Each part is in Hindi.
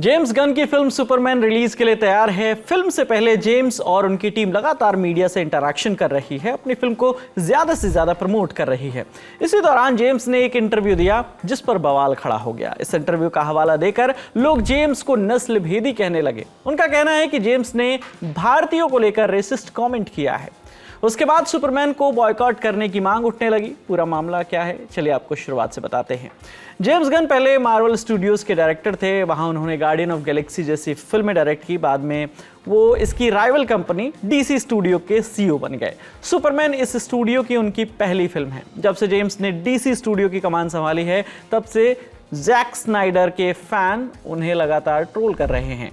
जेम्स गन की फिल्म सुपरमैन रिलीज के लिए तैयार है। फिल्म से पहले जेम्स और उनकी टीम लगातार मीडिया से इंटरैक्शन कर रही है, अपनी फिल्म को ज्यादा से ज्यादा प्रमोट कर रही है। इसी दौरान जेम्स ने एक इंटरव्यू दिया जिस पर बवाल खड़ा हो गया। इस इंटरव्यू का हवाला देकर लोग जेम्स को नस्ल भेदी कहने लगे। उनका कहना है कि जेम्स ने भारतीयों को लेकर रेसिस्ट कॉमेंट किया है। उसके बाद सुपरमैन को बॉयकॉट करने की मांग उठने लगी। पूरा मामला क्या है, चलिए आपको शुरुआत से बताते हैं। जेम्स गन पहले मार्वल स्टूडियोज के डायरेक्टर थे। वहां उन्होंने गार्डियन ऑफ गैलेक्सी जैसी फिल्में डायरेक्ट की। बाद में वो इसकी राइवल कंपनी डीसी स्टूडियो के सीईओ बन गए। सुपरमैन इस स्टूडियो की उनकी पहली फिल्म है। जब से जेम्स ने डीसी स्टूडियो की कमान संभाली है, तब से जैक स्नाइडर के फैन उन्हें लगातार ट्रोल कर रहे हैं।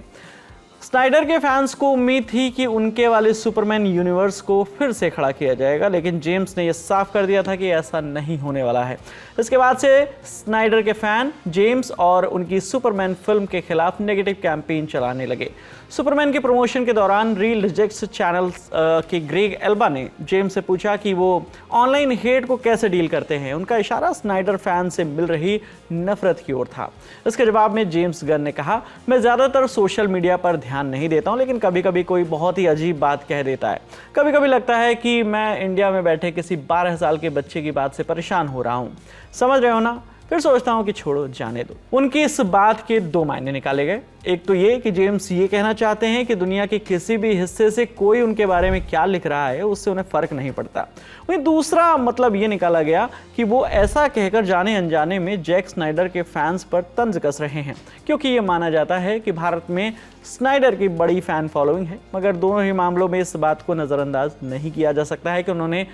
स्नाइडर के फैंस को उम्मीद थी कि उनके वाले सुपरमैन यूनिवर्स को फिर से खड़ा किया जाएगा, लेकिन जेम्स ने यह साफ कर दिया था कि ऐसा नहीं होने वाला है। इसके बाद से स्नाइडर के फैन जेम्स और उनकी सुपरमैन फिल्म के खिलाफ नेगेटिव कैंपेन चलाने लगे। सुपरमैन के प्रमोशन के दौरान रील रिजेक्ट्स चैनल के ग्रेग एल्बा ने जेम्स से पूछा कि वो ऑनलाइन हेट को कैसे डील करते हैं। उनका इशारा स्नाइडर फैन से मिल रही नफरत की ओर था। इसके जवाब में जेम्स गन ने कहा, मैं ज़्यादातर सोशल मीडिया पर ध्यान नहीं देता हूं, लेकिन कभी कभी कोई बहुत ही अजीब बात कह देता है। कभी कभी लगता है कि मैं इंडिया में बैठे किसी 12 साल के बच्चे की बात से परेशान हो रहा हूं। समझ रहे हो ना? फिर सोचता हूं कि छोड़ो, जाने दो। उनकी इस बात के दो मायने निकाले गए। एक तो ये कि जेम्स ये कहना चाहते हैं कि दुनिया के किसी भी हिस्से से कोई उनके बारे में क्या लिख रहा है उससे उन्हें फर्क नहीं पड़ता। वहीं दूसरा मतलब ये निकाला गया कि वो ऐसा कहकर जाने अनजाने में जैक स्नाइडर के फैंस पर तंज कस रहे हैं, क्योंकि ये माना जाता है कि भारत में स्नाइडर की बड़ी फैन फॉलोइंग है। मगर दोनों ही मामलों में इस बात को नजरअंदाज नहीं किया जा सकता है कि उन्होंने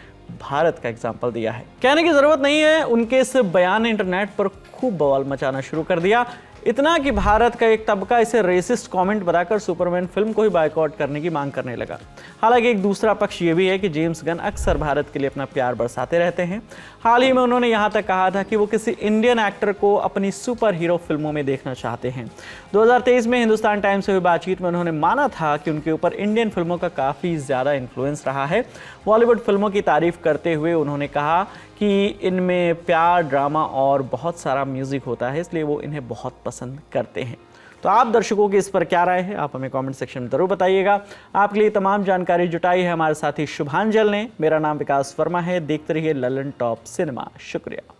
भारत का एग्जाम्पल दिया है। कहने की जरूरत नहीं है, उनके इस बयान ने इंटरनेट पर खूब बवाल मचाना शुरू कर दिया। इतना कि भारत का एक तबका इसे रेसिस्ट कमेंट बताकर सुपरमैन फिल्म को ही बायकॉट करने की मांग करने लगा। हालांकि एक दूसरा पक्ष ये भी है कि जेम्स गन अक्सर भारत के लिए अपना प्यार बरसाते रहते हैं। हाल ही में उन्होंने यहाँ तक कहा था कि वो किसी इंडियन एक्टर को अपनी सुपर हीरो फिल्मों में देखना चाहते हैं। 2023 में हिंदुस्तान टाइम्स से हुई बातचीत में उन्होंने माना था कि उनके ऊपर इंडियन फिल्मों का काफ़ी ज़्यादा इन्फ्लुएंस रहा है। बॉलीवुड फिल्मों की तारीफ करते हुए उन्होंने कहा कि इनमें प्यार, ड्रामा और बहुत सारा म्यूजिक होता है, इसलिए वो इन्हें बहुत पसंद करते हैं। तो आप दर्शकों की इस पर क्या राय है, आप हमें कमेंट सेक्शन में जरूर बताइएगा। आपके लिए तमाम जानकारी जुटाई है हमारे साथी शुभांजल ने। मेरा नाम विकास वर्मा है। देखते रहिए ललन टॉप सिनेमा। शुक्रिया।